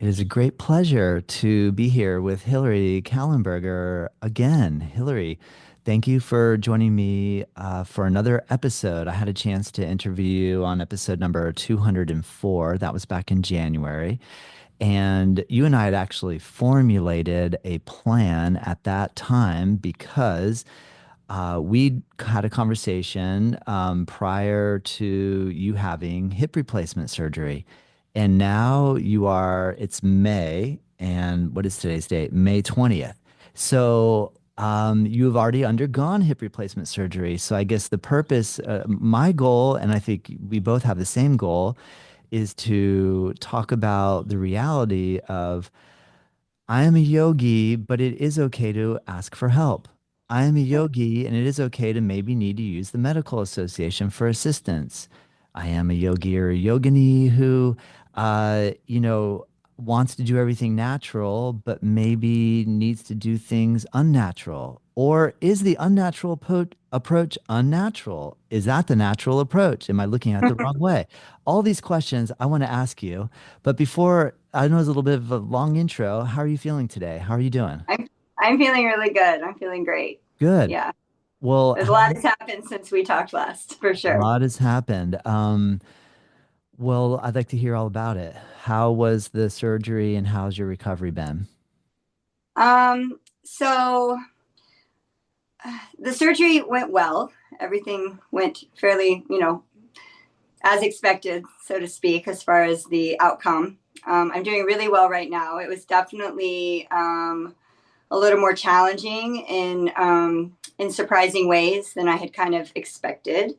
It is a great pleasure to be here with Hilary Kallenberger again. Hilary, thank you for joining me for another episode. I had a chance to interview you on episode number 204. That was back in January. And you and I had actually formulated a plan at that time because we had a conversation prior to you having hip replacement surgery. And now it's May, and what is today's date? May 20th. So you've already undergone hip replacement surgery. So I guess the purpose, my goal, and I think we both have the same goal, is to talk about the reality of I am a yogi, but it is okay to ask for help. I am a yogi, and it is okay to maybe need to use the medical association for assistance. I am a yogi or a yogini who, wants to do everything natural, but maybe needs to do things unnatural. Or is the unnatural approach unnatural? Is that the natural approach? Am I looking at the wrong way? All these questions I want to ask you. But before, I know it's a little bit of a long intro. How are you feeling today? How are you doing? I'm feeling really good. I'm feeling great. Good. Yeah. Well, There's a lot has happened since we talked last, for a sure. lot has happened. Well, I'd like to hear all about it. How was the surgery and how's your recovery been? So the surgery went well. Everything went fairly, as expected, so to speak, as far as the outcome. I'm doing really well right now. It was definitely a little more challenging in surprising ways than I had kind of expected.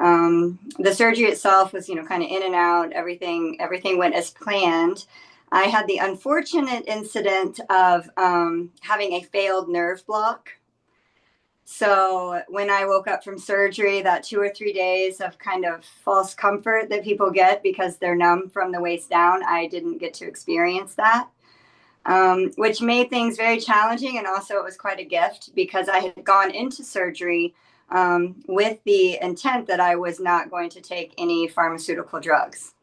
The surgery itself was, kind of in and out. Everything went as planned. I had the unfortunate incident of having a failed nerve block. So when I woke up from surgery, that 2 or 3 days of kind of false comfort that people get because they're numb from the waist down, I didn't get to experience that. Which made things very challenging. And also, it was quite a gift because I had gone into surgery with the intent that I was not going to take any pharmaceutical drugs.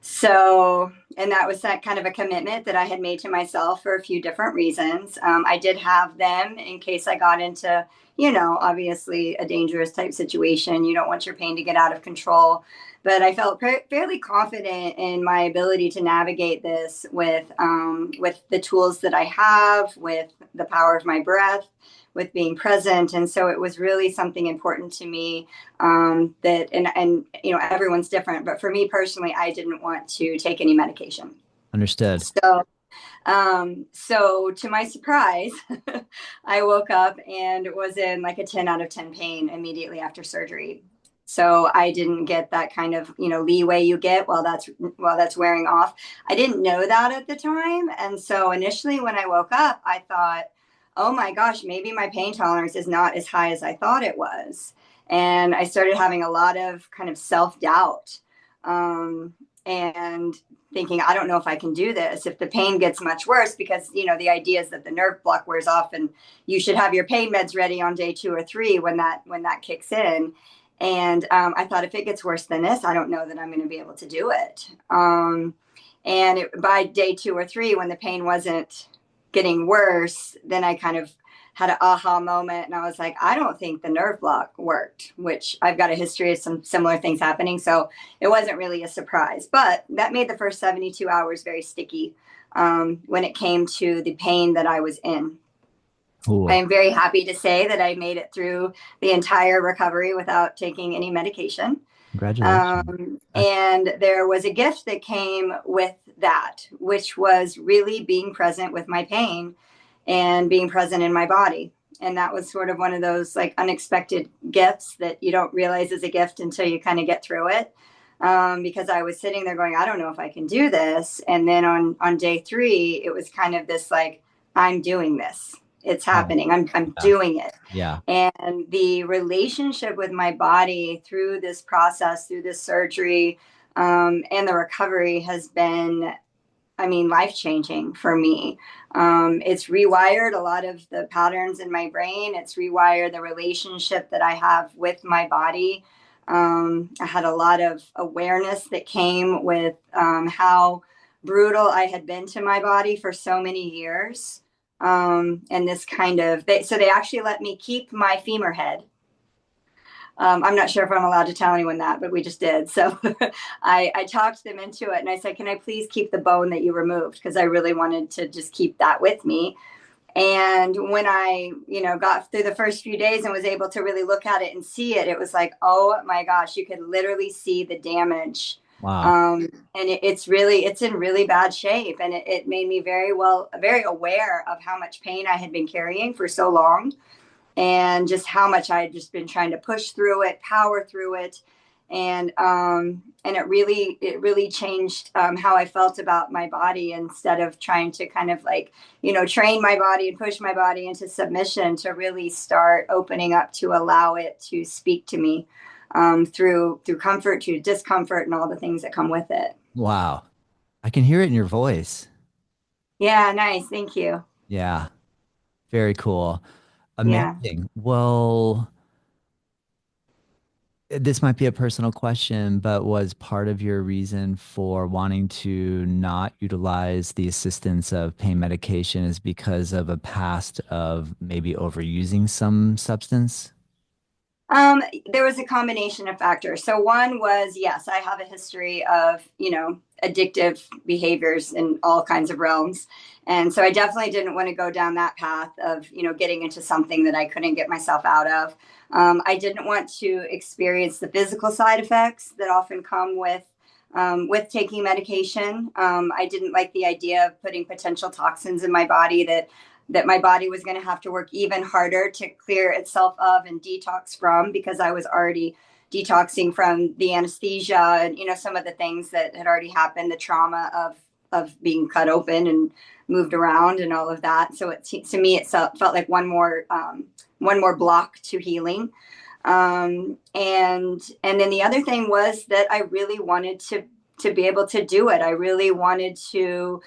So, and that was that kind of a commitment that I had made to myself for a few different reasons. I did have them in case I got into, obviously a dangerous type situation. You don't want your pain to get out of control. But I felt fairly confident in my ability to navigate this with the tools that I have, with the power of my breath, with being present. And so it was really something important to me that everyone's different, but for me personally, I didn't want to take any medication. Understood. So to my surprise, I woke up and was in like a 10 out of 10 pain immediately after surgery. So I didn't get that kind of, leeway you get while that's wearing off. I didn't know that at the time. And so initially when I woke up, I thought, oh my gosh, maybe my pain tolerance is not as high as I thought it was. And I started having a lot of kind of self-doubt, and thinking, I don't know if I can do this if the pain gets much worse, because, the idea is that the nerve block wears off and you should have your pain meds ready on day 2 or 3 when that kicks in. And I thought, if it gets worse than this, I don't know that I'm going to be able to do it. By day 2 or 3, when the pain wasn't getting worse, then I kind of had an aha moment, and I was like, I don't think the nerve block worked, which I've got a history of some similar things happening. So it wasn't really a surprise, but that made the first 72 hours very sticky when it came to the pain that I was in. I Cool. am very happy to say that I made it through the entire recovery without taking any medication. Congratulations. And there was a gift that came with that, which was really being present with my pain and being present in my body. And that was sort of one of those like unexpected gifts that you don't realize is a gift until you kind of get through it. Because I was sitting there going, I don't know if I can do this. And then on day 3, it was kind of this like, I'm doing this. It's Oh, happening. I'm yeah. doing it. Yeah. And the relationship with my body through this process, through this surgery, and the recovery has been, I mean, life changing for me. It's rewired a lot of the patterns in my brain. It's rewired the relationship that I have with my body. I had a lot of awareness that came with how brutal I had been to my body for so many years. And this kind of, so they actually let me keep my femur head. I'm not sure if I'm allowed to tell anyone that, but we just did. So I talked them into it and I said, can I please keep the bone that you removed? Because I really wanted to just keep that with me. And when I, got through the first few days and was able to really look at it and see it, it was like, oh my gosh, you could literally see the damage. Wow. And it's in really bad shape. And it made me very aware of how much pain I had been carrying for so long and just how much I had just been trying to push through it, power through it. And it really changed how I felt about my body instead of trying to kind of like, train my body and push my body into submission to really start opening up to allow it to speak to me through comfort to discomfort and all the things that come with it. Wow. I can hear it in your voice. Yeah, nice. Thank you. Yeah. Very cool. Yeah. Amazing. Well, this might be a personal question, but was part of your reason for wanting to not utilize the assistance of pain medication is because of a past of maybe overusing some substance? Um, there was a combination of factors. So one was, yes, I have a history of, addictive behaviors in all kinds of realms. And so I definitely didn't want to go down that path of, getting into something that I couldn't get myself out of. I didn't want to experience the physical side effects that often come with taking medication. I didn't like the idea of putting potential toxins in my body that my body was going to have to work even harder to clear itself of and detox from because I was already detoxing from the anesthesia and some of the things that had already happened, the trauma of being cut open and moved around and all of that. So to me it felt like one more block to healing. And then the other thing was that I really wanted to be able to do it. I really wanted to.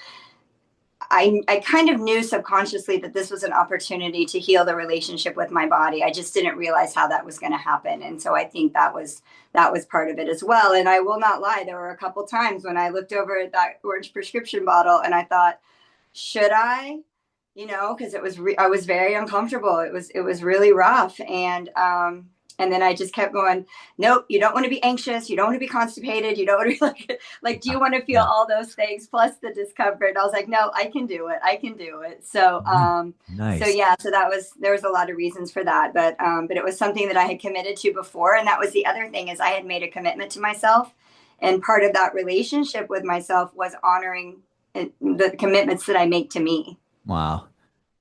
I kind of knew subconsciously that this was an opportunity to heal the relationship with my body. I just didn't realize how that was going to happen. And so I think that was part of it as well. And I will not lie, there were a couple times when I looked over at that orange prescription bottle and I thought, should I? Because I was very uncomfortable. It was really rough. And then I just kept going, nope, you don't want to be anxious. You don't want to be constipated. You don't want to be like, do you want to feel Yeah. all those things plus the discomfort? And I was like, no, I can do it. I can do it. So, Mm. so Nice. yeah, so there was a lot of reasons for that, but it was something that I had committed to before. And that was the other thing is I had made a commitment to myself. And part of that relationship with myself was honoring the commitments that I make to me. Wow.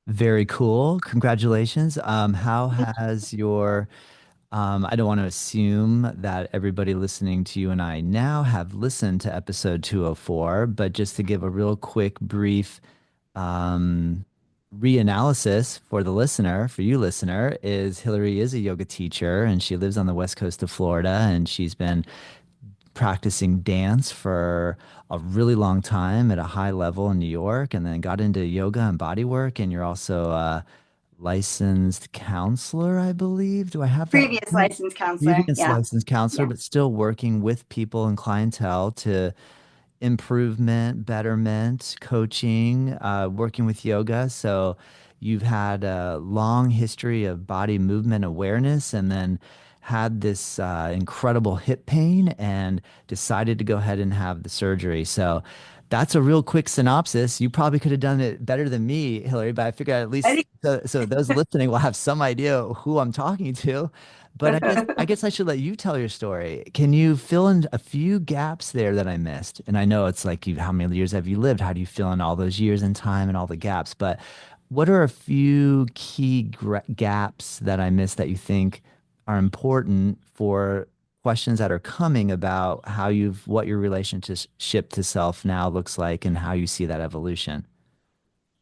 Very cool. Congratulations. How has your I don't want to assume that everybody listening to you and I now have listened to episode 204, but just to give a real quick, brief um, reanalysis for the listener, for you listener, is Hilary is a yoga teacher and she lives on the west coast of Florida and she's been practicing dance for a really long time at a high level in New York and then got into yoga and body work. And you're also a licensed counselor, I believe. Do I have that Previous right? licensed counselor. Previous Yeah. licensed counselor, Yeah. but still working with people and clientele to improvement, betterment, coaching, working with yoga. So you've had a long history of body movement awareness and then had this incredible hip pain and decided to go ahead and have the surgery. So that's a real quick synopsis. You probably could have done it better than me, Hillary, but I figure at I least think so those listening will have some idea who I'm talking to. But I guess I should let you tell your story. Can you fill in a few gaps there that I missed? And I know it's like how many years have you lived? How do you fill in all those years in time and all the gaps? But what are a few key gaps that I missed that you think are important for questions that are coming about what your relationship to self now looks like and how you see that evolution?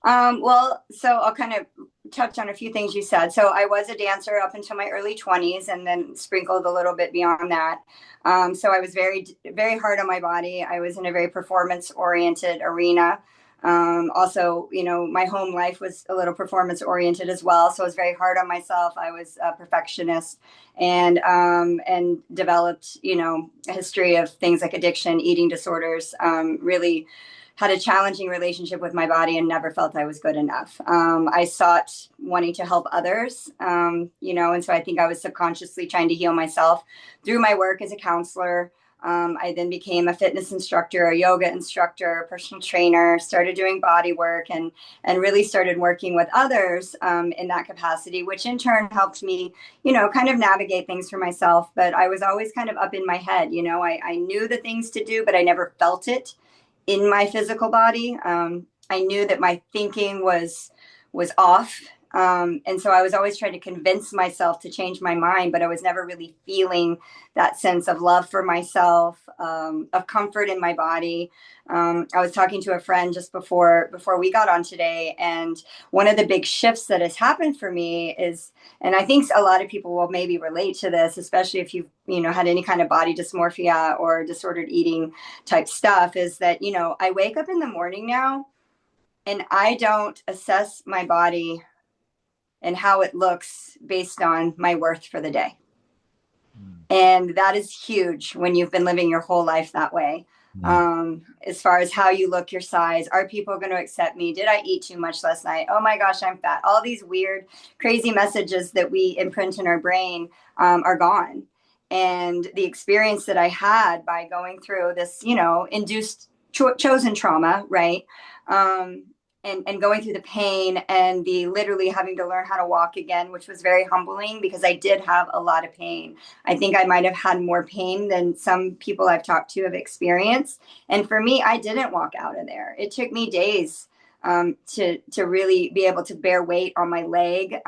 Well, so I'll kind of touch on a few things you said. So I was a dancer up until my early 20s and then sprinkled a little bit beyond that. So I was very, very hard on my body. I was in a very performance oriented arena. Also, my home life was a little performance oriented as well. So I was very hard on myself. I was a perfectionist and developed, a history of things like addiction, eating disorders, really had a challenging relationship with my body and never felt I was good enough. I sought wanting to help others, and so I think I was subconsciously trying to heal myself through my work as a counselor. I then became a fitness instructor, a yoga instructor, a personal trainer, started doing body work, and really started working with others in that capacity, which in turn helped me, kind of navigate things for myself. But I was always kind of up in my head. I knew the things to do, but I never felt it in my physical body. I knew that my thinking was off. And so I was always trying to convince myself to change my mind, but I was never really feeling that sense of love for myself, of comfort in my body. I was talking to a friend just before we got on today, and one of the big shifts that has happened for me is, and I think a lot of people will maybe relate to this, especially if you've had any kind of body dysmorphia or disordered eating type stuff, is that I wake up in the morning now and I don't assess my body and how it looks based on my worth for the day. And that is huge when you've been living your whole life that way. Yeah. As far as how you look, your size, are people going to accept me? Did I eat too much last night? Oh my gosh, I'm fat. All these weird, crazy messages that we imprint in our brain are gone. And the experience that I had by going through this, induced chosen trauma, right? And going through the pain and the literally having to learn how to walk again, which was very humbling because I did have a lot of pain. I think I might have had more pain than some people I've talked to have experienced. And for me, I didn't walk out of there. It took me days to really be able to bear weight on my leg.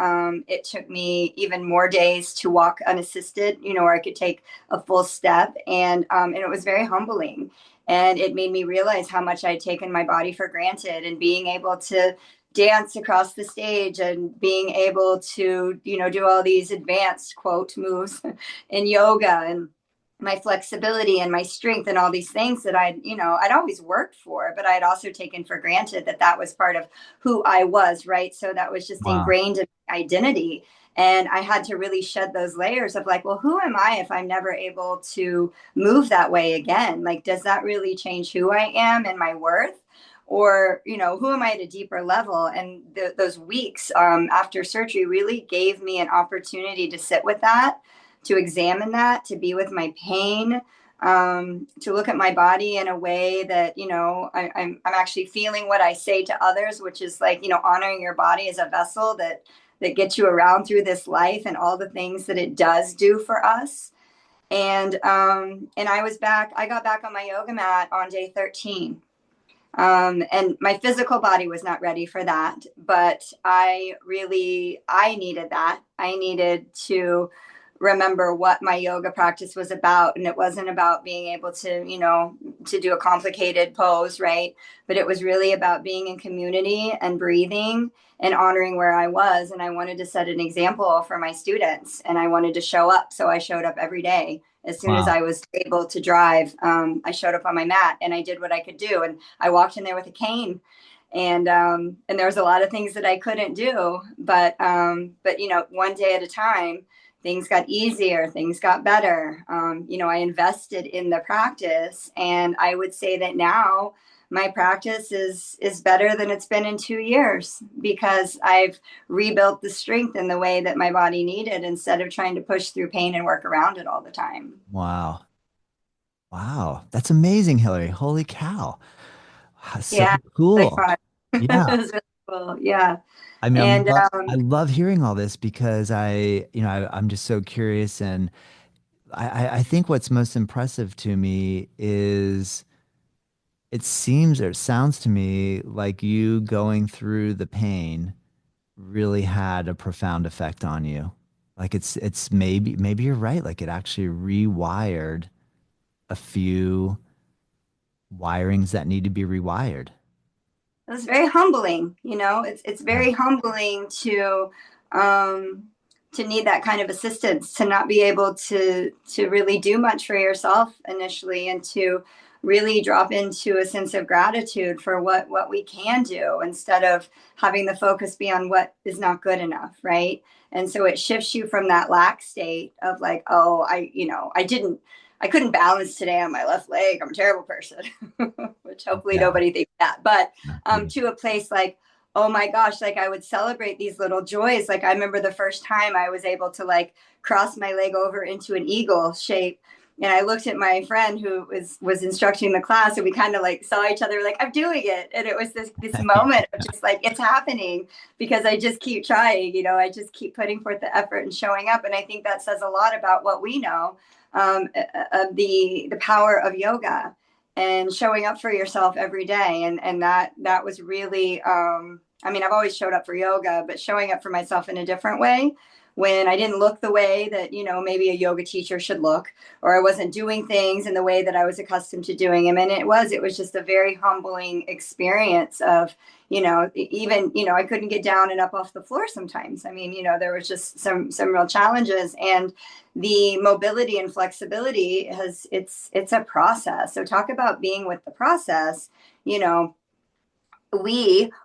It took me even more days to walk unassisted, where I could take a full step. And it was very humbling. And it made me realize how much I'd taken my body for granted, and being able to dance across the stage and being able to, do all these advanced quote moves in yoga, and my flexibility and my strength and all these things that I'd always worked for, but I'd also taken for granted that was part of who I was. Right. So that was just Wow. ingrained in my identity. And I had to really shed those layers of like, well, who am I if I'm never able to move that way again? Like, does that really change who I am and my worth? Or, who am I at a deeper level? And those weeks after surgery really gave me an opportunity to sit with that, to examine that, to be with my pain, to look at my body in a way that, I'm actually feeling what I say to others, which is like, honoring your body as a vessel that gets you around through this life and all the things that it does do for us. And I got back on my yoga mat on day 13. And my physical body was not ready for that, but I needed that. I needed to remember what my yoga practice was about. And it wasn't about being able to, to do a complicated pose, right? But it was really about being in community and breathing and honoring where I was. And I wanted to set an example for my students, and I wanted to show up. So I showed up every day. As soon as Wow. I was able to drive, I showed up on my mat and I did what I could do. And I walked in there with a cane, and there was a lot of things that I couldn't do, but one day at a time, things got easier, things got better. I invested in the practice, and I would say that now my practice is better than it's been in 2 years, because I've rebuilt the strength in the way that my body needed, instead of trying to push through pain and work around it all the time. Wow. Wow. That's amazing, Hilary. Holy cow. So Yeah, like cool. fun. Yeah. It was really cool. Yeah. I mean, And I love hearing all this because I'm just so curious, and I think what's most impressive to me is it seems or it sounds to me like you going through the pain really had a profound effect on you. Like it's maybe you're right. Like it actually rewired a few wirings that need to be rewired. it was very humbling. It's Yeah. very humbling um, to need that kind of assistance, to not be able to really do much for yourself initially, and to really drop into a sense of gratitude for what we can do, instead of having the focus be on what is not good enough, right? And so it shifts you from that lack state of like, oh, I couldn't balance today on my left leg, I'm a terrible person. which hopefully Yeah. nobody thinks that, but Yeah. to a place like, oh my gosh, like I would celebrate these little joys. Like I remember the first time I was able to like cross my leg over into an eagle shape. And I looked at my friend who was instructing the class, and we kind of like saw each other like, I'm doing it. And it was this moment of just like, it's happening because I just keep trying, I just keep putting forth the effort and showing up. And I think that says a lot about what we know, of the power of yoga and showing up for yourself every day. And that was really, I mean, I've always showed up for yoga, but showing up for myself in a different way when I didn't look the way that, maybe a yoga teacher should look, or I wasn't doing things in the way that I was accustomed to doing them. And it was just a very humbling experience of, even, I couldn't get down and up off the floor sometimes. I mean, there was just some real challenges, and the mobility and flexibility it's a process. So talk about being with the process. We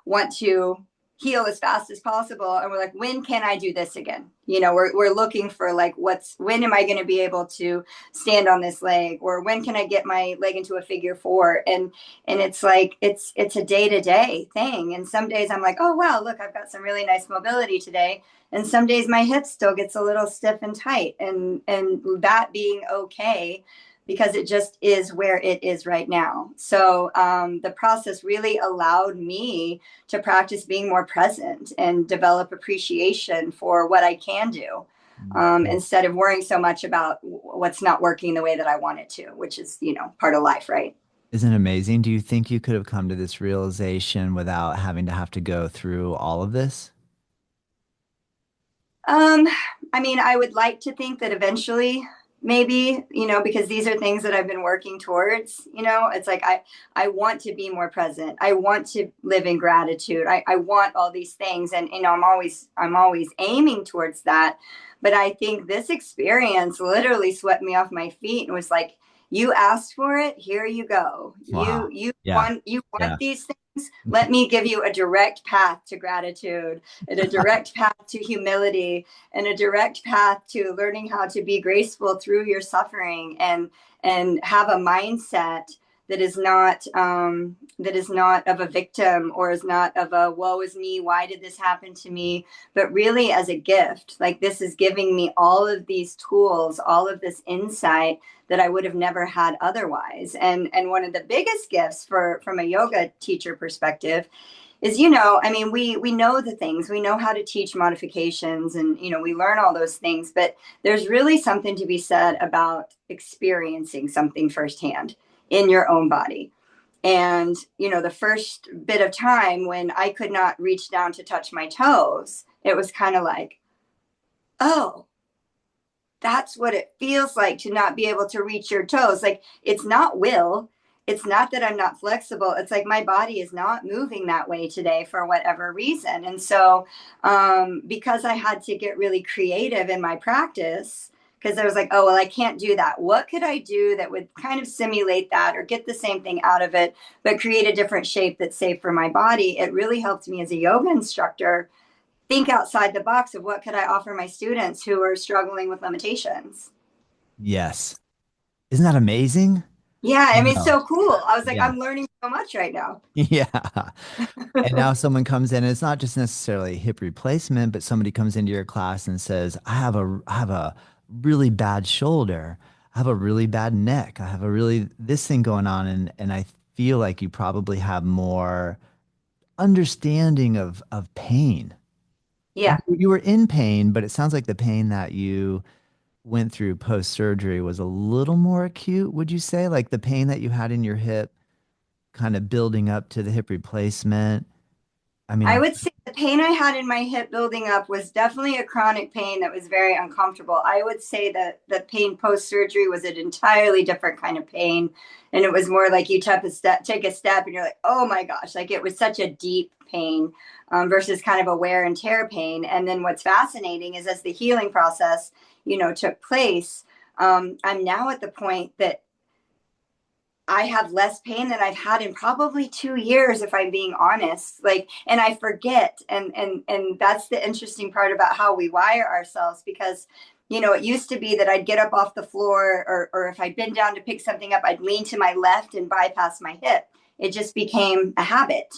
want to heal as fast as possible, and we're like, when can I do this again? We're looking for like, when am I going to be able to stand on this leg, or when can I get my leg into a figure four? And it's like it's a day-to-day thing. And some days I'm like, oh wow, look, I've got some really nice mobility today, and some days my hip still gets a little stiff and tight, and that being okay, because it just is where it is right now. So the process really allowed me to practice being more present and develop appreciation for what I can do, instead of worrying so much about what's not working the way that I want it to, which is, part of life, right? Isn't it amazing? Do you think you could have come to this realization without having to have to go through all of this? Um, I mean, I would like to think that eventually, maybe, because these are things that I've been working towards. It's like I want to be more present. I want to live in gratitude. I want all these things, and I'm always aiming towards that. But I think this experience literally swept me off my feet and was like, you asked for it, here you go. Wow. You Yeah. want Yeah. these things. Let me give you a direct path to gratitude and a direct path to humility and a direct path to learning how to be graceful through your suffering, and have a mindset that is not of a victim, or is not of a woe is me, why did this happen to me, but really as a gift. Like, this is giving me all of these tools, all of this insight that I would have never had otherwise. And one of the biggest gifts from a yoga teacher perspective is, I mean, we know the things, we know how to teach modifications, and, we learn all those things, but there's really something to be said about experiencing something firsthand in your own body. And, the first bit of time when I could not reach down to touch my toes, it was kind of like, oh, that's what it feels like to not be able to reach your toes. Like, it's not will. It's not that I'm not flexible. It's like my body is not moving that way today for whatever reason. And so, because I had to get really creative in my practice, because I was like, oh, well, I can't do that. What could I do that would kind of simulate that, or get the same thing out of it, but create a different shape that's safe for my body? It really helped me as a yoga instructor think outside the box of what could I offer my students who are struggling with limitations. Yes. Isn't that amazing? Yeah, I I mean, it's know. so cool. I was like, Yeah. I'm learning so much right now. Yeah. And now someone comes in, and it's not just necessarily hip replacement, but somebody comes into your class and says, I have a really bad shoulder. I have a really bad neck. I have a really this thing going on, and I feel like you probably have more understanding of pain. Yeah, You were in pain, but it sounds like the pain that you went through post surgery was a little more acute, would you say? Like the pain that you had in your hip kind of building up to the hip replacement. I mean, I would say the pain I had in my hip building up was definitely a chronic pain that was very uncomfortable. I would say that the pain post surgery was an entirely different kind of pain. And it was more like you take a step and you're like, oh my gosh, like it was such a deep pain, versus kind of a wear and tear pain. And then what's fascinating is, as the healing process, took place, I'm now at the point that I have less pain than I've had in probably 2 years, if I'm being honest. Like, and I forget, and that's the interesting part about how we wire ourselves, because it used to be that I'd get up off the floor, or if I'd been down to pick something up, I'd lean to my left and bypass my hip. it just became a habit.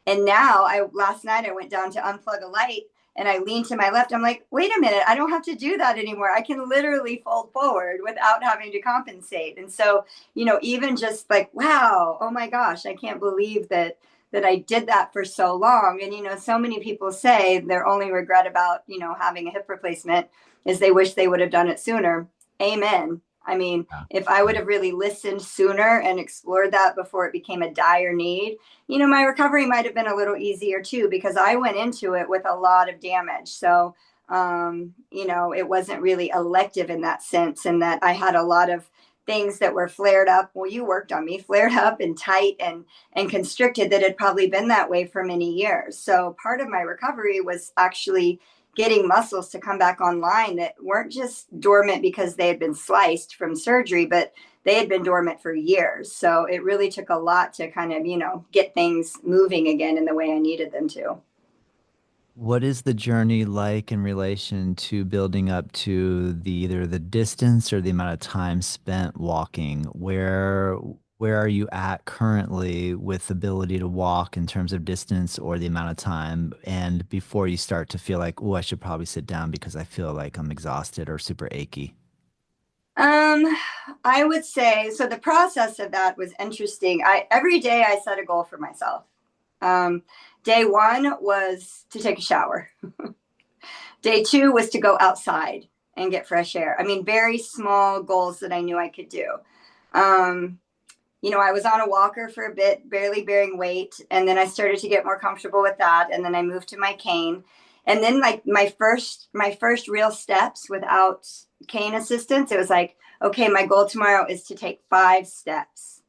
And now last night I went down to unplug a light and I leaned to my left. I'm like, wait a minute, I don't have to do that anymore. I can literally fold forward without having to compensate. And so, even just like, wow, oh my gosh, I can't believe that I did that for so long. And, so many people say their only regret about, having a hip replacement is they wish they would have done it sooner. Amen. I mean, Yeah. if I would have really listened sooner and explored that before it became a dire need, my recovery might have been a little easier too, because I went into it with a lot of damage. So, it wasn't really elective in that sense, and that I had a lot of things that were flared up. Well, you worked on me, flared up and tight and constricted, that had probably been that way for many years. So part of my recovery was actually getting muscles to come back online that weren't just dormant because they had been sliced from surgery, but they had been dormant for years. So it really took a lot to kind of, get things moving again in the way I needed them to. What is the journey like in relation to building up to either the distance or the amount of time spent walking? Where are you at currently with ability to walk in terms of distance or the amount of time? And before you start to feel like, oh, I should probably sit down because I feel like I'm exhausted or super achy. Um, I would say so. The process of that was interesting. Every day I set a goal for myself. Um, Day one was to take a shower. Day two was to go outside and get fresh air. I mean, very small goals that I knew I could do. Um, I was on a walker for a bit, barely bearing weight, and then I started to get more comfortable with that, and then I moved to my cane. And then like my first real steps without cane assistance, it was like, okay, my goal tomorrow is to take 5 steps.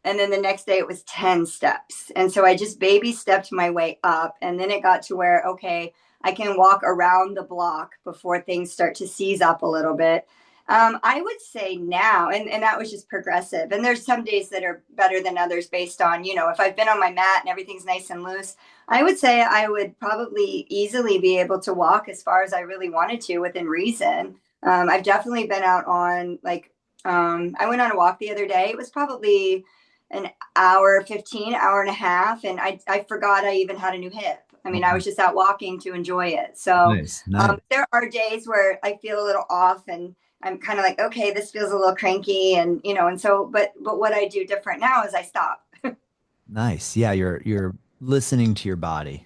And then the next day it was 10 steps. And so I just baby stepped my way up. And then it got to where, okay, I can walk around the block before things start to seize up a little bit. I would say now, and that was just progressive. And there's some days that are better than others based on, if I've been on my mat and everything's nice and loose, I would say I would probably easily be able to walk as far as I really wanted to within reason. I've definitely been out on I went on a walk the other day. It was probably an hour 15, hour and a half, and I forgot I even had a new hip. I mean, I Wow. was just out walking to enjoy it. So Nice, nice. there are days where I feel a little off, and I'm kind of like, okay, this feels a little cranky, and and so but what I do different now is I stop. Nice. Yeah, you're listening to your body.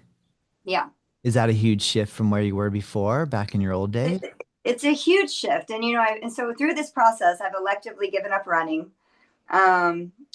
Yeah. Is that a huge shift from where you were before, back in your old days? It's a huge shift. And and so through this process I've electively given up running,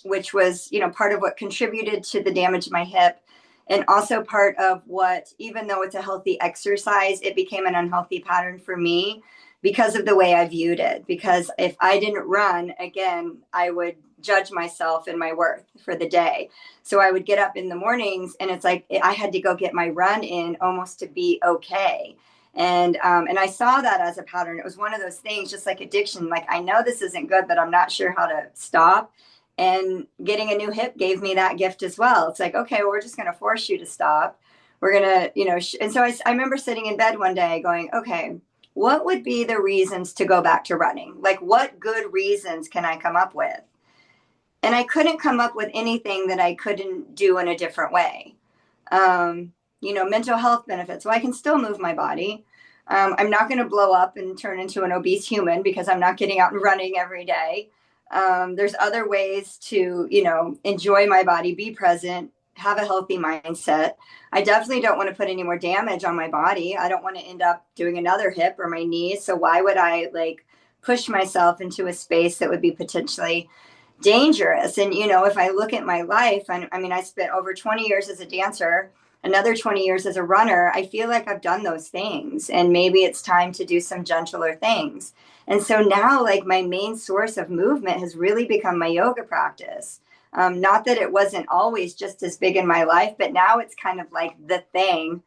which was, part of what contributed to the damage of my hip. And also part of what, even though it's a healthy exercise, it became an unhealthy pattern for me because of the way I viewed it. Because if I didn't run, again, I would judge myself and my worth for the day. So I would get up in the mornings and it's like I had to go get my run in almost to be okay. And I saw that as a pattern. It was one of those things, just like addiction. Like, I know this isn't good, but I'm not sure how to stop. And getting a new hip gave me that gift as well. It's like, okay, well, we're just going to force you to stop. We're going to, and so I remember sitting in bed one day going, okay, what would be the reasons to go back to running? Like, what good reasons can I come up with? And I couldn't come up with anything that I couldn't do in a different way. Mental health benefits. Well, I can still move my body. I'm not going to blow up and turn into an obese human because I'm not getting out and running every day. There's other ways to, enjoy my body, be present, have a healthy mindset. I definitely don't want to put any more damage on my body. I don't want to end up doing another hip or my knees. So why would I push myself into a space that would be potentially dangerous? And, if I look at my life, I mean, I spent over 20 years as a dancer, another 20 years as a runner. I feel like I've done those things, and maybe it's time to do some gentler things. And so now, my main source of movement has really become my yoga practice. Not that it wasn't always just as big in my life, but now it's kind of like the thing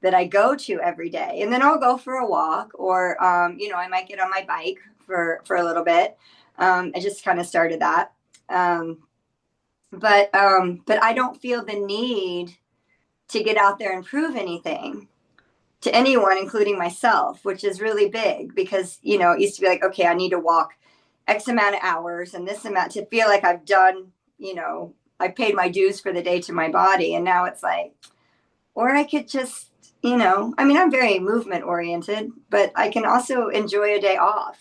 that I go to every day. And then I'll go for a walk, or, I might get on my bike for a little bit. I just kind of started that. But I don't feel the need to get out there and prove anything to anyone, including myself, which is really big because, it used to be like, okay, I need to walk X amount of hours and this amount to feel like I've done, I paid my dues for the day to my body. And now it's like, or I could just, I mean, I'm very movement oriented, but I can also enjoy a day off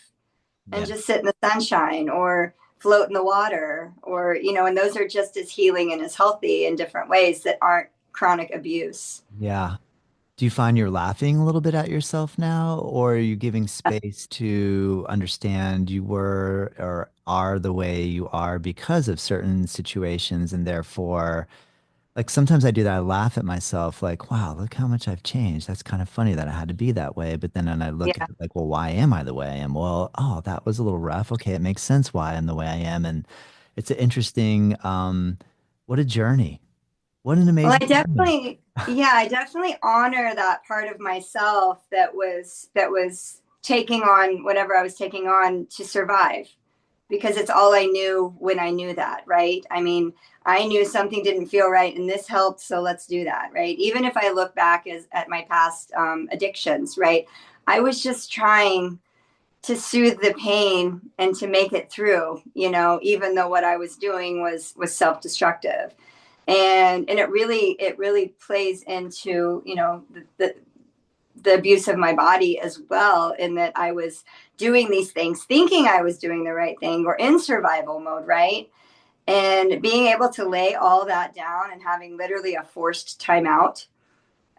and Yeah. just sit in the sunshine or float in the water, or, and those are just as healing and as healthy in different ways that aren't chronic abuse. Yeah. Do you find you're laughing a little bit at yourself now, or are you giving space to understand you were or are the way you are because of certain situations, and therefore, like sometimes I do that, I laugh at myself, like, wow, look how much I've changed. That's kind of funny that I had to be that way. But then when I look at Yeah. it, like, well, why am I the way I am? Well, oh, that was a little rough. Okay, it makes sense why I'm the way I am. And it's an interesting, what a journey. What an Well, amazing journey. I definitely honor that part of myself that was taking on whatever I was taking on to survive, because it's all I knew when I knew that, right? I mean, I knew something didn't feel right and this helped, so let's do that, right? Even if I look back at my past addictions, right? I was just trying to soothe the pain and to make it through, even though what I was doing was self-destructive. And it really plays into, the abuse of my body as well, in that I was doing these things thinking I was doing the right thing or in survival mode, right? And being able to lay all that down and having literally a forced timeout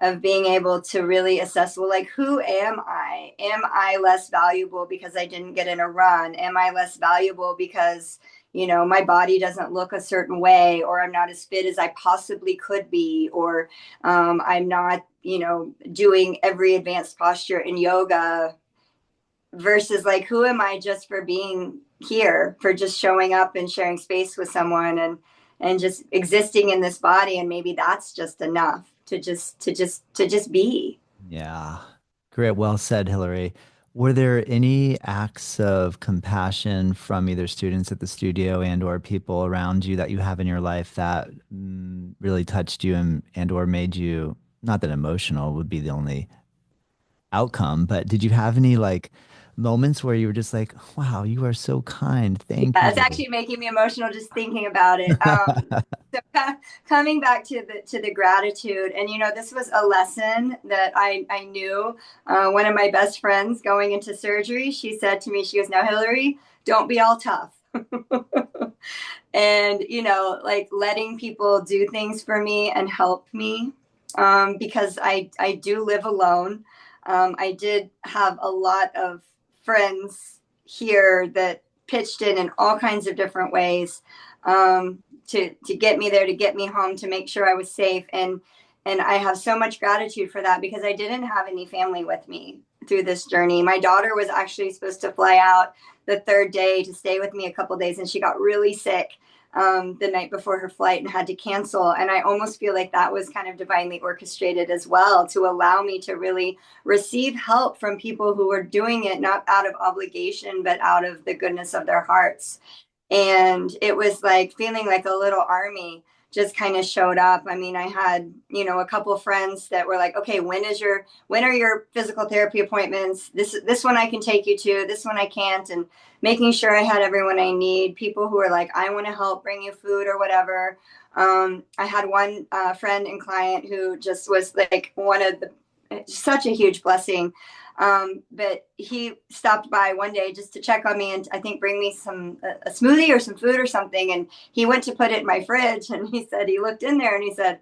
of being able to really assess, well, like, who am I? Am I less valuable because I didn't get in a run? Am I less valuable because, my body doesn't look a certain way, or I'm not as fit as I possibly could be, or I'm not, doing every advanced posture in yoga, versus like, who am I just for being here, for just showing up and sharing space with someone, and just existing in this body, and maybe that's just enough to just be. Yeah. Great. Well said, Hilary. Were there any acts of compassion from either students at the studio and or people around you that you have in your life that really touched you and or made you, not that emotional would be the only outcome, but did you have any like moments where you were just like, wow, you are so kind. Thank Yeah, it's you. actually making me emotional just thinking about it. So coming back to the gratitude, and this was a lesson that I knew. One of my best friends going into surgery, she said to me, she goes, "Now, Hillary, don't be all tough." And like, letting people do things for me and help me, because I do live alone. I did have a lot of friends here that pitched in all kinds of different ways, to get me there, to get me home, to make sure I was safe. And I have so much gratitude for that, because I didn't have any family with me through this journey. My daughter was actually supposed to fly out the third day to stay with me a couple days, and she got really sick the night before her flight and had to cancel. And I almost feel like that was kind of divinely orchestrated as well, to allow me to really receive help from people who were doing it not out of obligation, but out of the goodness of their hearts. And it was like feeling like a little army just kind of showed up. I mean, I had, a couple of friends that were like, okay, when are your physical therapy appointments? This one I can take you to, this one I can't. And making sure I had everyone I need. People who are like, I want to help bring you food or whatever. I had one friend and client who just was like one of the, such a huge blessing. But he stopped by one day just to check on me, and I think bring me a smoothie or some food or something. And he went to put it in my fridge, and he said, he looked in there and he said,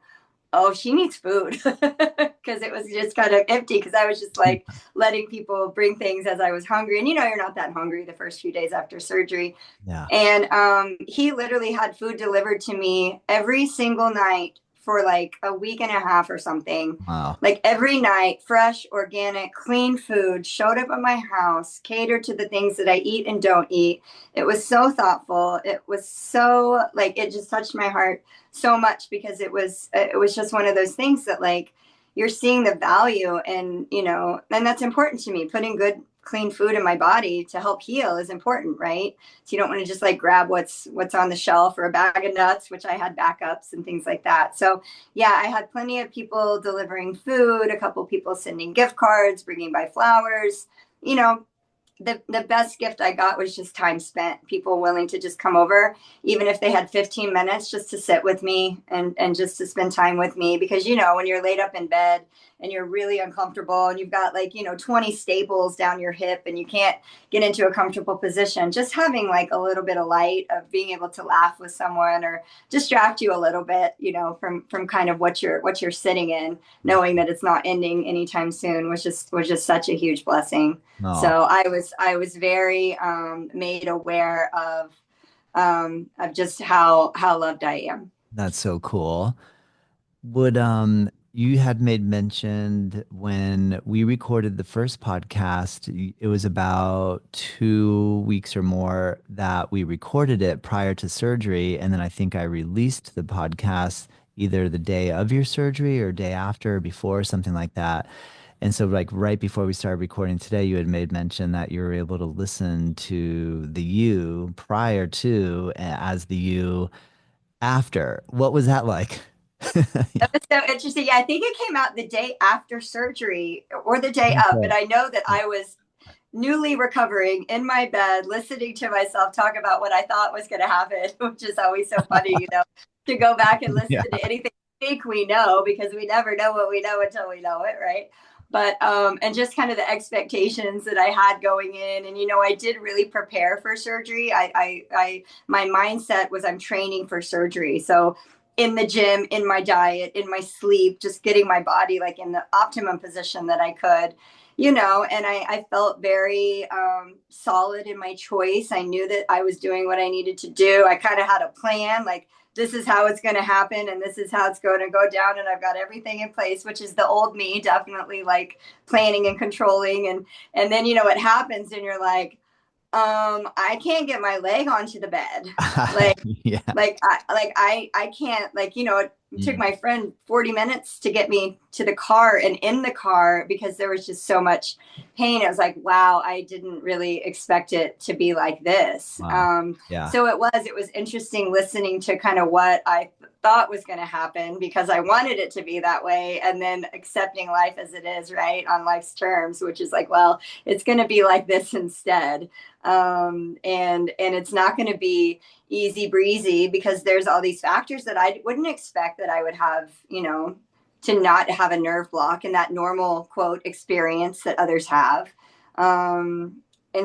"Oh, she needs food," because it was just kind of empty, because I was just like letting people bring things as I was hungry. And you're not that hungry the first few days after surgery. Yeah. And he literally had food delivered to me every single night for like a week and a half or something. Wow. Like every night, fresh, organic, clean food showed up at my house, catered to the things that I eat and don't eat. It was so thoughtful. It was so like, it just touched my heart so much, because it was just one of those things that, like, you're seeing the value, and and that's important to me. Putting good clean food in my body to help heal is important, right? So you don't want to just like grab what's on the shelf, or a bag of nuts, which I had backups and things like that. So yeah, I had plenty of people delivering food, a couple people sending gift cards, bringing by flowers, you know the best gift I got was just time spent. People willing to just come over, even if they had 15 minutes, just to sit with me and just to spend time with me. Because when you're laid up in bed and you're really uncomfortable and you've got 20 staples down your hip and you can't get into a comfortable position, just having like a little bit of light of being able to laugh with someone or distract you a little bit, from kind of what you're sitting in, knowing that it's not ending anytime soon was just such a huge blessing. Oh, So I was very made aware of just how loved I am. that's so cool. Would you had made mentioned when we recorded the first podcast, it was about 2 weeks or more that we recorded it prior to surgery, and then I think I released the podcast either the day of your surgery or day after or before, something like that. And so, like right before we started recording today, you had made mention that you were able to listen to the you prior to as the you after. What was that like? That was so interesting. Yeah, I think it came out the day after surgery or the day of, but Okay. I know that I was newly recovering in my bed, listening to myself talk about what I thought was going to happen, which is always so funny, to go back and listen Yeah. to anything we think we know because we never know what we know until we know it, right? But and just kind of the expectations that I had going in, and I did really prepare for surgery. My mindset was I'm training for surgery, so in the gym, in my diet, in my sleep, just getting my body like in the optimum position that I could, and I felt very solid in my choice. I knew that I was doing what I needed to do. I kind of had a plan, like this is how it's going to happen and this is how it's going to go down. And I've got everything in place, which is the old me, definitely like planning and controlling. And then, what happens and you're like, I can't get my leg onto the bed. Like, Yeah. I can't it took Mm. my friend 40 minutes to get me to the car and in the car because there was just so much pain. It was like, wow, I didn't really expect it to be like this. Wow. Yeah. So it was interesting listening to kind of what I thought was going to happen because I wanted it to be that way, and then accepting life as it is, right, on life's terms, which is like, well, it's going to be like this instead. And it's not going to be easy breezy because there's all these factors that I wouldn't expect that I would have, to not have a nerve block and that normal quote experience that others have. And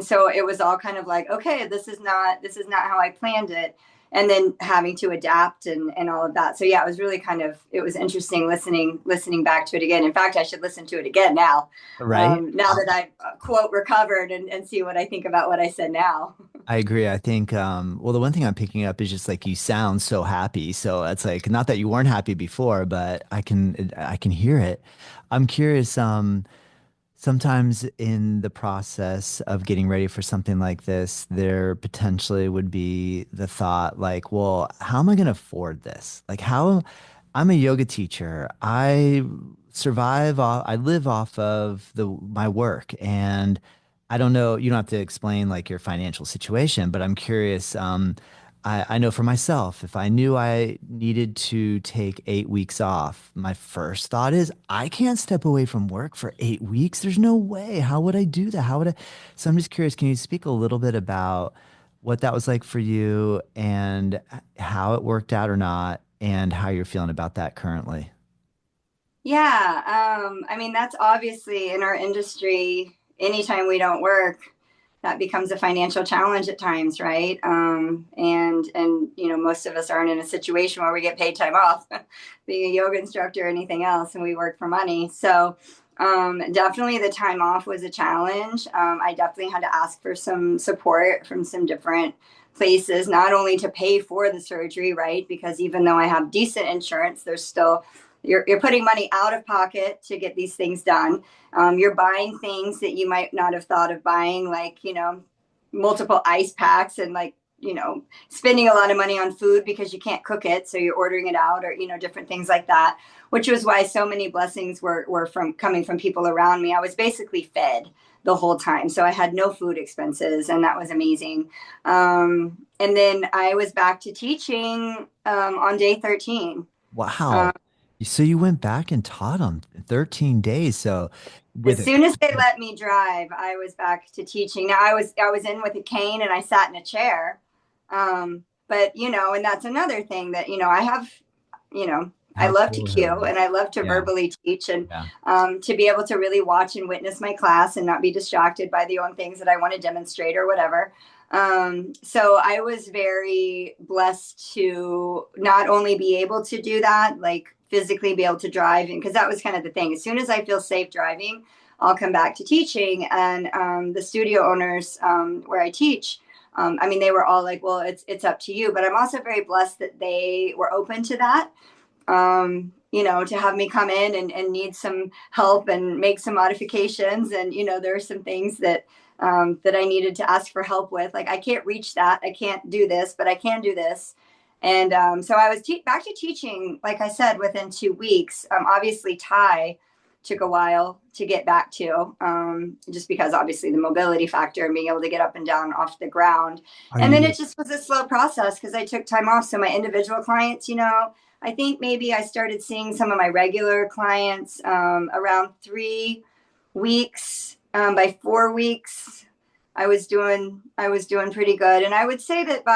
so it was all kind of like, okay, this is not how I planned it. And then having to adapt and all of that. So yeah, it was interesting listening back to it again. In fact, I should listen to it again now, Right. now that I've quote recovered and see what I think about what I said now. I agree. I think, well, the one thing I'm picking up is just like you sound so happy. So it's like not that you weren't happy before, but I can hear it. I'm curious, sometimes in the process of getting ready for something like this, there potentially would be the thought like, well, how am I going to afford this? Like how I'm a yoga teacher. I live off of my work, and I don't know, you don't have to explain like your financial situation, but I'm curious. I know for myself, if I knew I needed to take 8 weeks off, my first thought is I can't step away from work for 8 weeks. There's no way. How would I do that? How would I? So I'm just curious, can you speak a little bit about what that was like for you and how it worked out or not, and how you're feeling about that currently? Yeah, I mean that's obviously in our industry. Anytime we don't work, that becomes a financial challenge at times, right? And most of us aren't in a situation where we get paid time off, being a yoga instructor or anything else, and we work for money. So definitely the time off was a challenge. I definitely had to ask for some support from some different places, not only to pay for the surgery, right? Because even though I have decent insurance, there's still you're putting money out of pocket to get these things done. You're buying things that you might not have thought of buying, like, multiple ice packs and like, spending a lot of money on food because you can't cook it. So you're ordering it out or, different things like that, which was why so many blessings were from coming from people around me. I was basically fed the whole time. So I had no food expenses and that was amazing. And then I was back to teaching on day 13. Wow. So you went back and taught them 13 days. So with As it. soon as they let me drive, I was back to teaching. Now I was in with a cane and I sat in a chair. But and that's another thing that I have. I How love to cool, cue Hillary. and I love to Yeah. verbally teach, and Yeah. to be able to really watch and witness my class and not be distracted by the own things that I want to demonstrate or whatever. So I was very blessed to not only be able to do that, like physically be able to drive, and because that was kind of the thing. As soon as I feel safe driving, I'll come back to teaching. And the studio owners where I teach, I mean, they were all like, "Well, it's up to you." But I'm also very blessed that they were open to that. To have me come in and need some help and make some modifications. And, there are some things that I needed to ask for help with. Like, I can't reach that. I can't do this, but I can do this. And so I was back to teaching, like I said, within 2 weeks. Obviously, Thai took a while to get back to, just because obviously the mobility factor and being able to get up and down off the ground. Are And then you it just was a slow process because I took time off. So my individual clients, I think maybe I started seeing some of my regular clients around 3 weeks. By 4 weeks, I was doing pretty good. And I would say that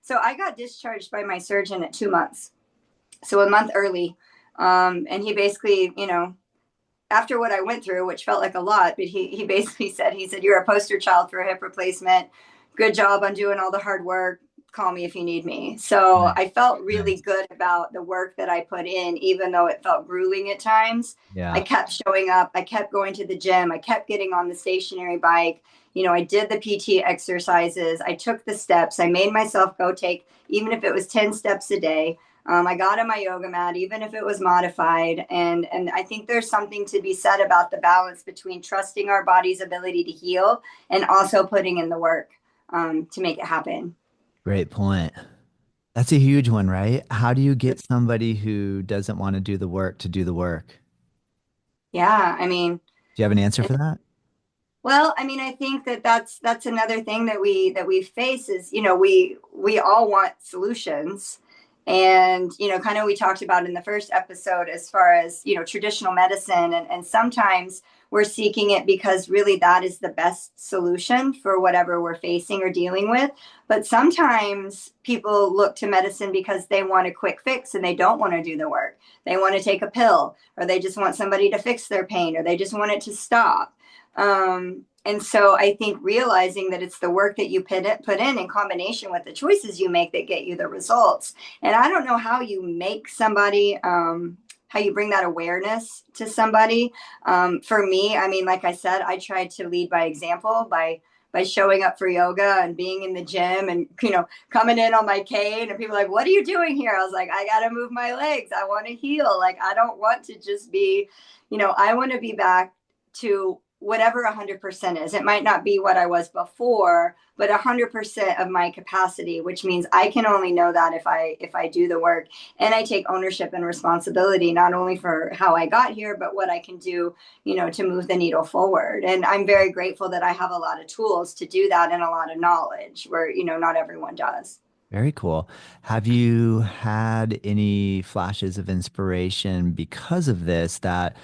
so I got discharged by my surgeon at 2 months, so a month early. And he basically, after what I went through, which felt like a lot, but he basically said, "You're a poster child for a hip replacement. Good job on doing all the hard work. Call me if you need me." So nice? I felt really Nice. good about the work that I put in, even though it felt grueling at times. I Yeah. kept showing up. I kept going to the gym. I kept getting on the stationary bike. I did the PT exercises. I took the steps. I made myself go take, even if it was 10 steps a day. I got on my yoga mat, even if it was modified. And I think there's something to be said about the balance between trusting our body's ability to heal and also putting in the work to make it happen. Great point. That's a huge one, right? How do you get somebody who doesn't want to do the work to do the work? Yeah, I mean, Do you have an answer for that? well, I mean, I think that that's another thing that we face is, we all want solutions. And, kind of we talked about in the first episode as far as, traditional medicine, and sometimes we're seeking it because really that is the best solution for whatever we're facing or dealing with. But sometimes people look to medicine because they want a quick fix and they don't want to do the work. They want to take a pill, or they just want somebody to fix their pain, or they just want it to stop. And so I think realizing that it's the work that you put in combination with the choices you make that get you the results. And I don't know how you make somebody, how you bring that awareness to somebody. For me, I mean, like I said, I tried to lead by example by showing up for yoga and being in the gym and, coming in on my cane, and people are like, "What are you doing here?" I was like, "I got to move my legs. I want to heal. Like, I don't want to just be, I want to be back to whatever 100% is. It might not be what I was before, but 100% of my capacity, which means I can only know that if I do the work, and I take ownership and responsibility, not only for how I got here, but what I can do, to move the needle forward." And I'm very grateful that I have a lot of tools to do that and a lot of knowledge where, not everyone does. Very cool. Have you had any flashes of inspiration because of this, that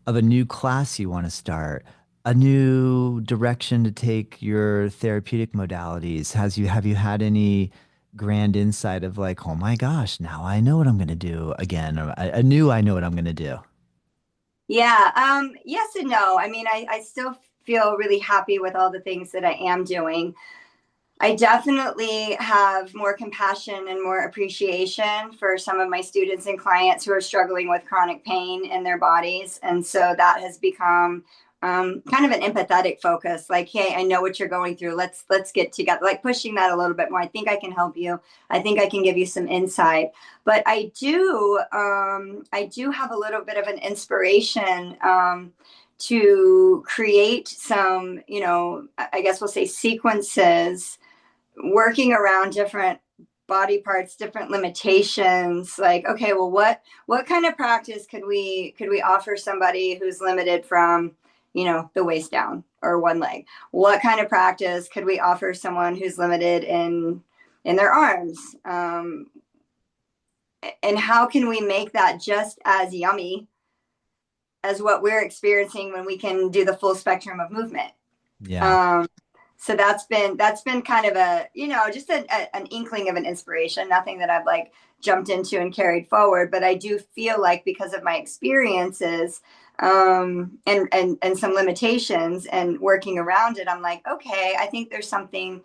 of a new class you want to start, a new direction to take your therapeutic modalities? Have you had any grand insight of like, oh my gosh, now I know what I'm going to do again, or I knew I know what I'm going to do? Yeah. Yes and no. I mean, I still feel really happy with all the things that I am doing. I definitely have more compassion and more appreciation for some of my students and clients who are struggling with chronic pain in their bodies. And so that has become kind of an empathetic focus. Like, "Hey, I know what you're going through. Let's get together." Like pushing that a little bit more. I think I can help you. I think I can give you some insight. But I do have a little bit of an inspiration. To create some, I guess we'll say sequences working around different body parts, different limitations. Like, okay, well, what kind of practice could we offer somebody who's limited from, the waist down or one leg? What kind of practice could we offer someone who's limited in their arms? And how can we make that just as yummy as what we're experiencing when we can do the full spectrum of movement. Yeah. Um, so that's been kind of a, just an inkling of an inspiration, nothing that I've like jumped into and carried forward, but I do feel like because of my experiences, and some limitations and working around it, I'm like, okay, I think there's something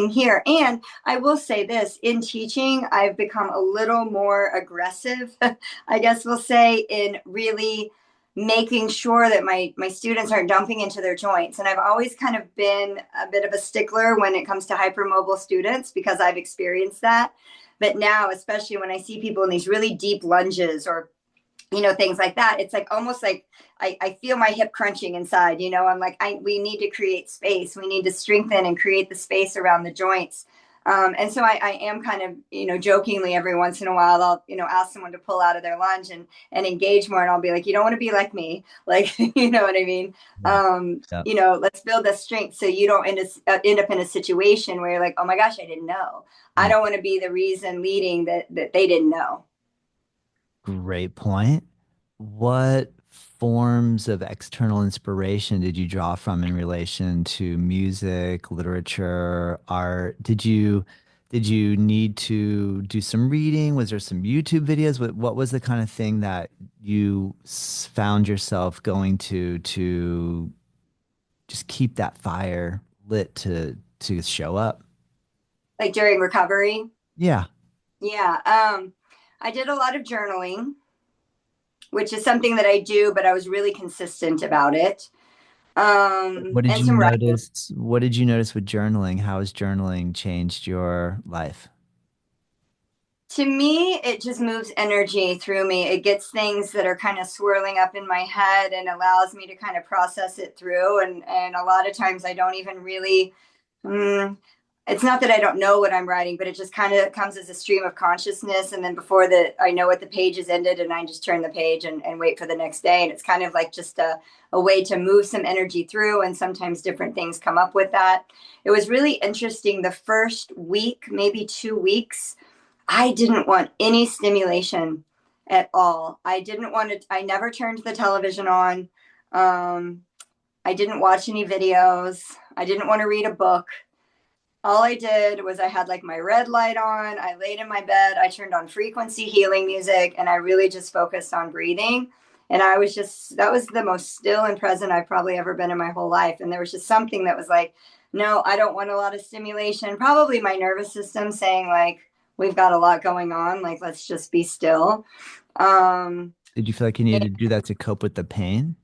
here. And I will say this, in teaching, I've become a little more aggressive, I guess we'll say, in really making sure that my students aren't dumping into their joints. And I've always kind of been a bit of a stickler when it comes to hypermobile students because I've experienced that. But now, especially when I see people in these really deep lunges or things like that, it's like almost like I feel my hip crunching inside. I'm like, we need to create space. We need to strengthen and create the space around the joints. And so I am kind of, jokingly every once in a while, I'll, ask someone to pull out of their lunge and engage more. And I'll be like, you don't want to be like me. Like, you know what I mean? Yeah. Yeah. Let's build the strength so you don't end up in a situation where you're like, oh my gosh, I didn't know. I Mm. don't want to be the reason leading that they didn't know. Great point. What forms of external inspiration did you draw from in relation to music, literature, art? Did you need to do some reading? Was there some YouTube videos? What was the kind of thing that you found yourself going to just keep that fire lit to show up? Like during recovery. Yeah. Yeah. I did a lot of journaling, which is something that I do, but I was really consistent about it. What did And you some writing. notice? What did you notice with journaling? How has journaling changed your life? To me, it just moves energy through me. It gets things that are kind of swirling up in my head and allows me to kind of process it through. And a lot of times I don't even really, mm, it's not that I don't know what I'm writing, but it just kind of comes as a stream of consciousness. And then before that, I know what the page is ended and I just turn the page and wait for the next day. And it's kind of like just a way to move some energy through. And sometimes different things come up with that. It was really interesting. The first week, maybe 2 weeks, I didn't want any stimulation at all. I didn't want to, I never turned the television on. Um, I didn't watch any videos. I didn't want to read a book. All I did was I had like my red light on. I laid in my bed. I turned on frequency healing music and I really just focused on breathing. And that was the most still and present I've probably ever been in my whole life. And there was just something that was like, no, I don't want a lot of stimulation. Probably my nervous system saying, like, we've got a lot going on. Like, let's just be still. Um, Did you feel like you needed to do that to cope with the pain?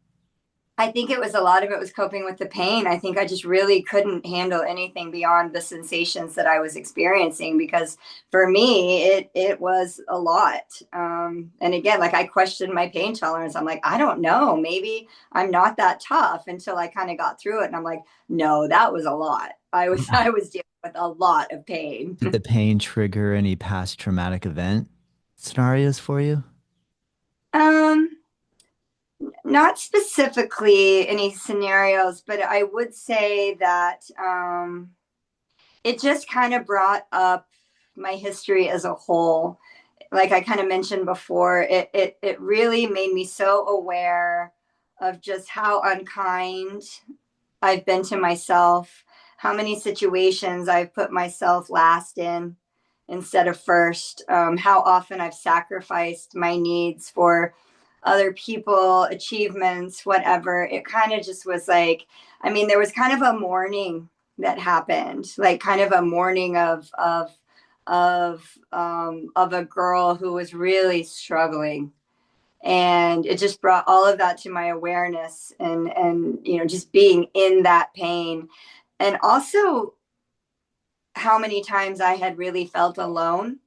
I think it was a lot of it was coping with the pain. I think I just really couldn't handle anything beyond the sensations that I was experiencing because for me it was a lot. And again, like I questioned my pain tolerance. I'm like, I don't know, maybe I'm not that tough until I kind of got through it. And I'm like, no, that was a lot. Yeah. I was dealing with a lot of pain. Did the pain trigger any past traumatic event scenarios for you? Um, Not specifically any scenarios, but I would say that it just kind of brought up my history as a whole. Like I kind of mentioned before, it really made me so aware of just how unkind I've been to myself, how many situations I've put myself last in instead of first, how often I've sacrificed my needs for other people, achievements, whatever. It kind of just was like, I mean, there was kind of a mourning that happened, like kind of a mourning of a girl who was really struggling, and it just brought all of that to my awareness, and just being in that pain, and also how many times I had really felt alone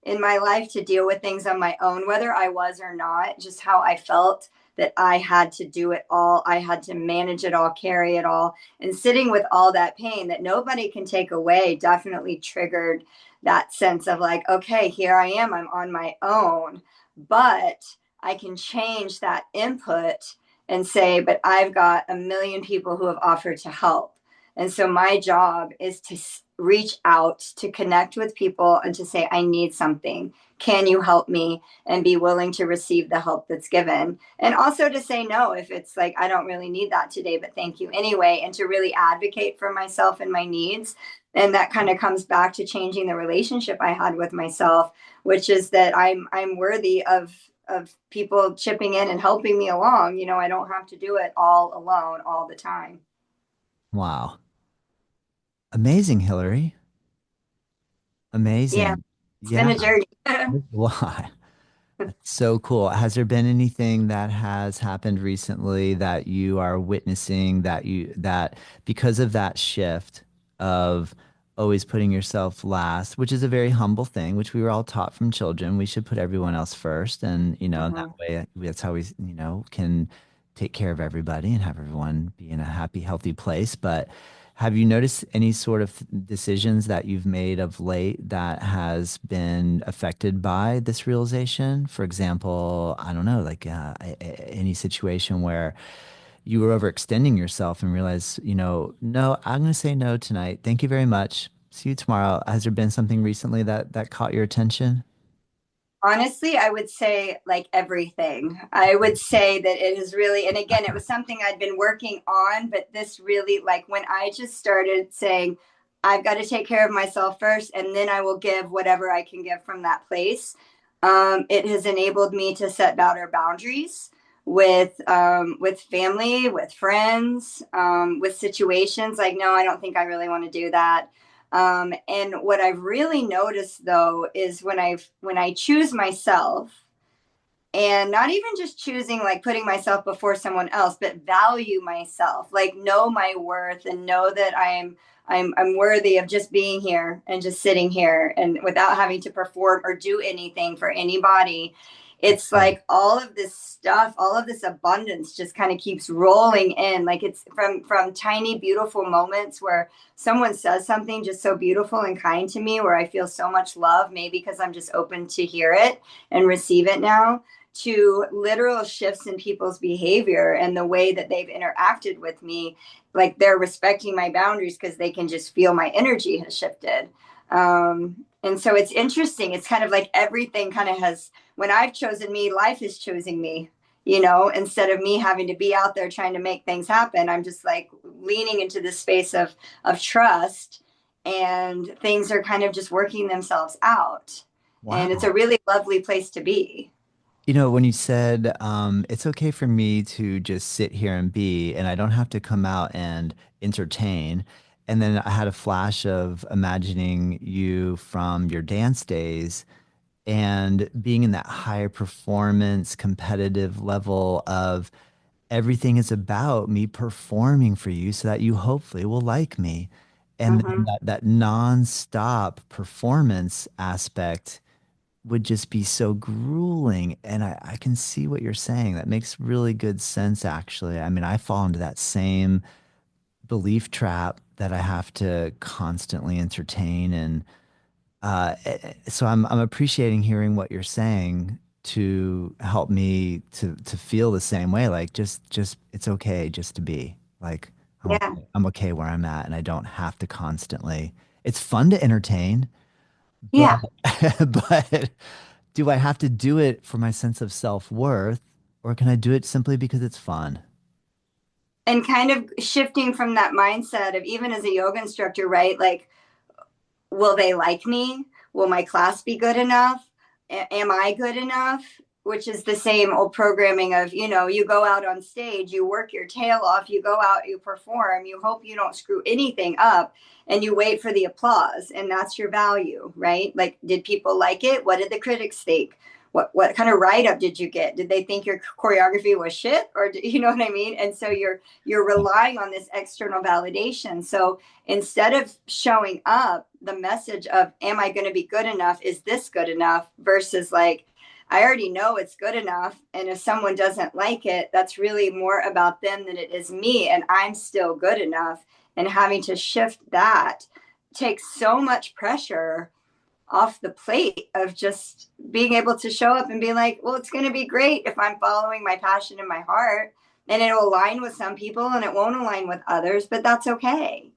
in my life to deal with things on my own, whether I was or not, just how I felt that I had to do it all. I had to manage it all, carry it all. And sitting with all that pain that nobody can take away definitely triggered that sense of like, okay, here I am, I'm on my own, but I can change that input and say, but I've got a million people who have offered to help. And so my job is reach out to connect with people and to say, I need something. Can you help me? And be willing to receive the help that's given. And also to say no if it's like, I don't really need that today, but thank you anyway. And to really advocate for myself and my needs. And that kind of comes back to changing the relationship I had with myself, which is that I'm worthy of people chipping in and helping me along. I don't have to do it all alone all the time. Wow. Amazing, Hillary. Yeah, Amazing. it's been Yeah. a journey. Why? That's so cool. Has there been anything that has happened recently that you are witnessing that because of that shift of always putting yourself last, which is a very humble thing, which we were all taught from children, we should put everyone else first. And, in that Mhm. way, that's how we, can take care of everybody and have everyone be in a happy, healthy place. But have you noticed any sort of decisions that you've made of late that has been affected by this realization? For example, I don't know, like any situation where you were overextending yourself and realized, no, I'm going to say no tonight. Thank you very much. See you tomorrow. Has there been something recently that caught your attention? Honestly, I would say like everything. I would say that it is really, and again, it was something I'd been working on, but this really, like when I just started saying, I've got to take care of myself first, and then I will give whatever I can give from that place. It has enabled me to set better boundaries with family, with friends, with situations. Like, no, I don't think I really want to do that. And what I've really noticed though is when I choose myself, and not even just choosing like putting myself before someone else, but value myself, like know my worth and know that I'm worthy of just being here and just sitting here and without having to perform or do anything for anybody. It's Yeah. like all of this stuff, all of this abundance just kind of keeps rolling in. Like it's from tiny beautiful moments where someone says something just so beautiful and kind to me where I feel so much love, maybe because I'm just open to hear it and receive it now, to literal shifts in people's behavior and the way that they've interacted with me. Like they're respecting my boundaries because they can just feel my energy has shifted. And so it's interesting. It's kind of like everything kind of has, when I've chosen me, life is choosing me. Instead of me having to be out there trying to make things happen, I'm just like leaning into this space of trust, and things are kind of just working themselves out. And it's Wow. a really lovely place to be. When you said it's okay for me to just sit here and be, and I don't have to come out and entertain. And then I had a flash of imagining you from your dance days and being in that higher performance, competitive level of everything is about me performing for you so that you hopefully will like me. And then Mm-hmm. that nonstop performance aspect would just be so grueling. And I can see what you're saying. That makes really good sense, actually. I mean, I fall into that same belief trap that I have to constantly entertain. And so I'm appreciating hearing what you're saying to help me to feel the same way. Like just it's okay just to be. Like Yeah, I'm okay where I'm at and I don't have to constantly. It's fun to entertain, but yeah. but do I have to do it for my sense of self-worth, or can I do it simply because it's fun? And kind of shifting from that mindset of, even as a yoga instructor, right? Like, will they like me? Will my class be good enough? Am I good enough? Which is the same old programming of, you go out on stage, you work your tail off, you go out, you perform, you hope you don't screw anything up, and you wait for the applause. And that's your value, right? Like, did people like it? What did the critics think? What kind of write up did you get? Did they think your choreography was shit, or you know what I mean? And so you're relying on this external validation. So instead of showing up, the message of, am I going to be good enough? Is this good enough? Versus like, I already know it's good enough. And if someone doesn't like it, that's really more about them than it is me. And I'm still good enough. And having to shift that takes so much pressure off the plate of just being able to show up and be like, well, it's going to be great if I'm following my passion and my heart. And it'll align with some people and it won't align with others, but that's okay.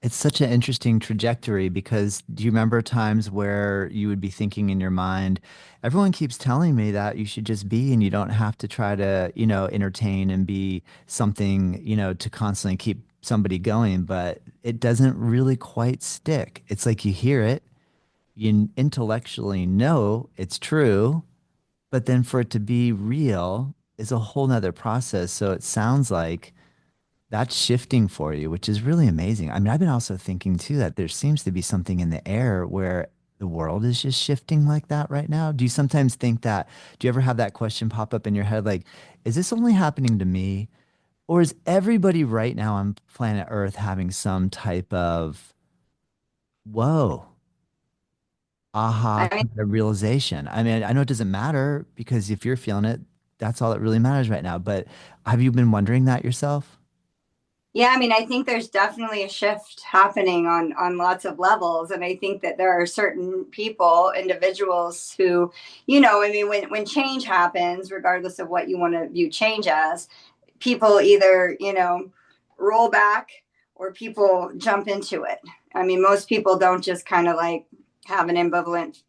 It's such an interesting trajectory because do you remember times where you would be thinking in your mind, everyone keeps telling me that you should just be and you don't have to try to, entertain and be something, to constantly keep somebody going, but it doesn't really quite stick. It's like you hear it, you intellectually know it's true, but then for it to be real is a whole nother process. So it sounds like that's shifting for you, which is really amazing. I mean, I've been also thinking too that there seems to be something in the air where the world is just shifting like that right now. Do you sometimes think that? Do you ever have that question pop up in your head like, is this only happening to me? Or is everybody right now on planet Earth having some type of whoa, aha, I mean, kind of realization? I mean, I know it doesn't matter because if you're feeling it, that's all that really matters right now. But have you been wondering that yourself? yeah, I mean, I think there's definitely a shift happening on lots of levels, and I think that there are certain people, individuals who, I mean, when change happens, regardless of what you want to view change as, people either, roll back or people jump into it. I mean, most people don't just kind of like have an ambivalent,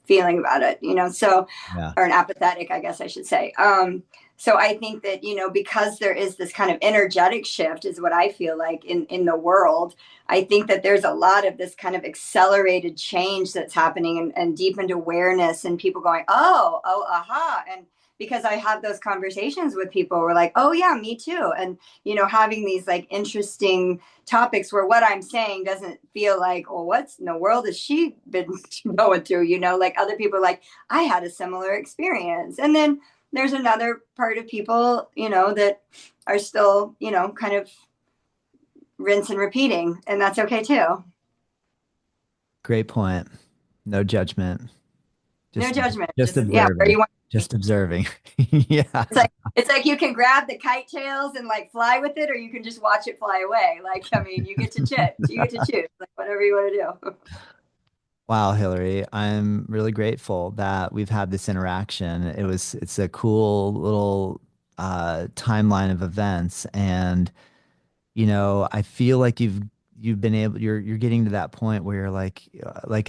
feeling about it, so, Yeah. or an apathetic, I guess I should say. So I think that, because there is this kind of energetic shift is what I feel like in the world. I think that there's a lot of this kind of accelerated change that's happening, and deepened awareness, and people going, oh, aha. And because I have those conversations with people, we're like, oh yeah, me too. And, having these like interesting topics where what I'm saying doesn't feel like, oh, what's in the world has she been going through? Like other people are like, I had a similar experience. And then there's another part of people, that are still, kind of rinse and repeating. And that's okay too. Great point. No judgment. No Just judgment. just Just, yeah, where observing. you want to be. Just observing. Yeah. It's like you can grab the kite tails and like fly with it, or you can just watch it fly away. Like, I mean, you get to choose. You get to choose, like whatever you want to do. Wow, Hilary, I'm really grateful that we've had this interaction. It's a cool little timeline of events, and I feel like you've been able you're getting to that point where you're like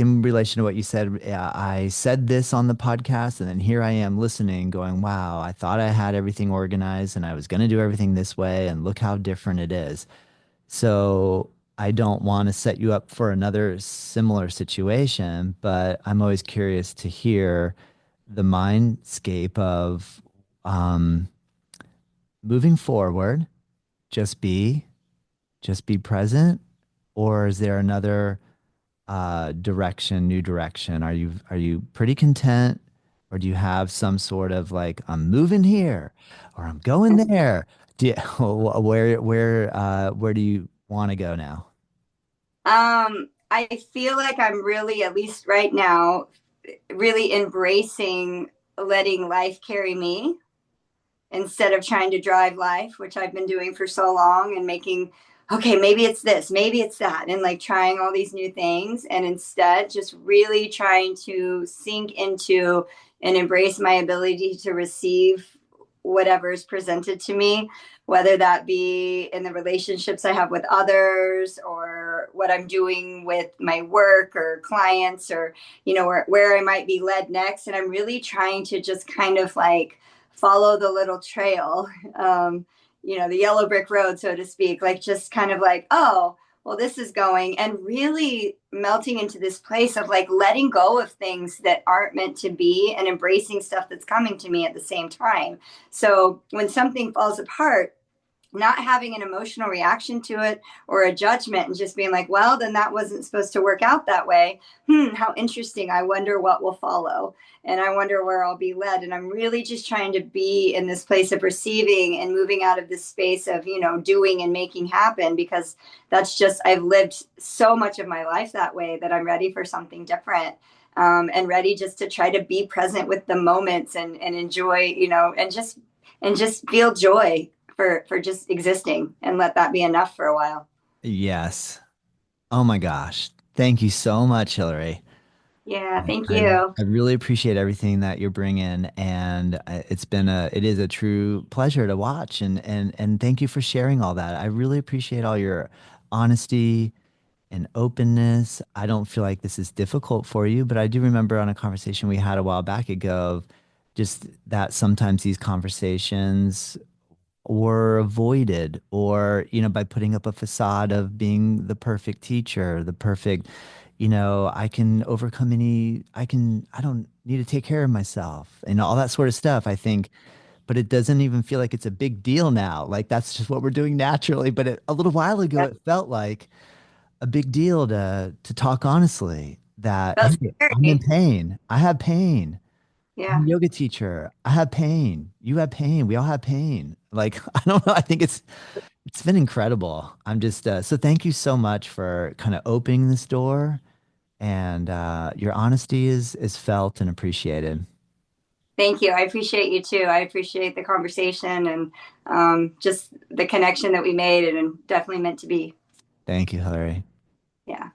in relation to what you said, yeah, I said this on the podcast and then here I am listening going, wow, I thought I had everything organized and I was going to do everything this way and look how different it is. So I don't want to set you up for another similar situation, but I'm always curious to hear the mindscape of um, moving forward, just be just be present, or is there another direction, new direction? Are you pretty content, or do you have some sort of like I'm moving here, or I'm going there? Do you, where do you want to go now? I feel like I'm really, at least right now, really embracing letting life carry me instead of trying to drive life, which I've been doing for so long, and making, okay, maybe it's this, maybe it's that, and like trying all these new things. And instead, just really trying to sink into and embrace my ability to receive whatever is presented to me, whether that be in the relationships I have with others, or what I'm doing with my work or clients, or, where I might be led next. And I'm really trying to just kind of like follow the little trail, the yellow brick road, so to speak, like just kind of like, oh, well, this is going, and really melting into this place of like letting go of things that aren't meant to be and embracing stuff that's coming to me at the same time. So when something falls apart, not having an emotional reaction to it or a judgment, and just being like, well, then that wasn't supposed to work out that way. How interesting. I wonder what will follow. And I wonder where I'll be led. And I'm really just trying to be in this place of receiving and moving out of this space of, doing and making happen, because that's just, I've lived so much of my life that way, that I'm ready for something different. And ready just to try to be present with the moments, and enjoy, and just feel joy for just existing, and let that be enough for a while. Yes. Oh my gosh. Thank you so much, Hillary. Yeah, thank I you. I really appreciate everything that you're bringing, and it is a true pleasure to watch, and thank you for sharing all that. I really appreciate all your honesty and openness. I don't feel like this is difficult for you, but I do remember on a conversation we had a while back ago of just that sometimes these conversations were avoided or, by putting up a facade of being the perfect teacher, the perfect, I can overcome I don't need to take care of myself and all that sort of stuff. I think, but it doesn't even feel like it's a big deal now. Like that's just what we're doing naturally. But a little while ago, Yeah, it felt like a big deal to talk honestly that, that's hey, I'm in scary. pain. I have pain. I'm a Yeah. yoga teacher. I have pain. You have pain. We all have pain. Like, I don't know. I think it's been incredible. I'm just so thank you so much for kind of opening this door and your honesty is felt and appreciated. Thank you. I appreciate you too. I appreciate the conversation and just the connection that we made and definitely meant to be. Thank you, Hilary. Yeah.